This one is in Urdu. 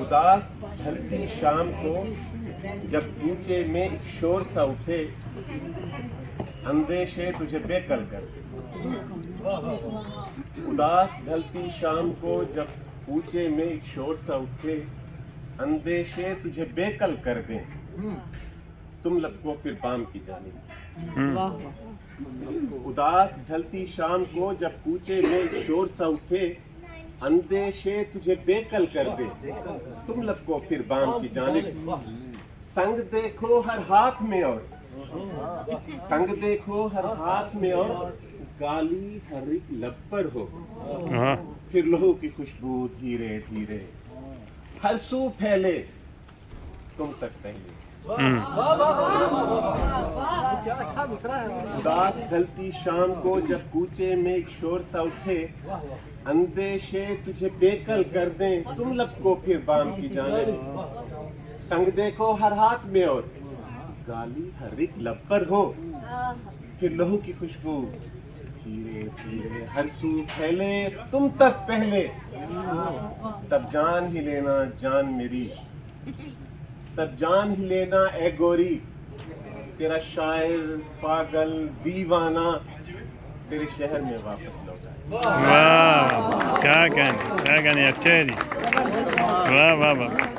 اداس ڈھلتی شام کو جب کوچے میں ایک شور سا اٹھے، اندیشے تجھے بے کل کر دیں۔ اداس ڈھلتی شام کو جب کوچے میں ایک شور سا اٹھے، اندیشے تجھے بے کل کر دیں، تم لپکو پھر بام کی جانب۔ اداس ڈھلتی شام کو جب کوچے میں ایک شور سا اٹھے، اندیشے تجھے بے کل کر دے، تم لپکو پھر بام کی جانب۔ سنگ دیکھو ہر ہاتھ میں اور سنگ دیکھو ہر ہاتھ میں اور گالی ہر ایک لب پر ہو، پھر لہو کی خوشبو دھیرے دھیرے ہر سو پھیلے تم تک پہلے۔ اداس ڈھلتی شام کو جب کوچے میں ایک شور سا اٹھے، اندیشے تجھے بے کل کر دیں، تم لپکو پھر بام کی جانب۔ سنگ دیکھو ہر ہاتھ میں اور گالی ہر ایک لب پر ہو، پھر لہو کی خوشبو دھیرے دھیرے ہر سو پھیلے تم تک پہلے۔ تب جان ہی لینا جان میری، تب جان ہی لینا اے گوری، تیرا شاعر پاگل دیوانہ تیرے شہر میں واپس لوٹا۔ واہ کیا گانے اچھے جی، واہ واہ واہ۔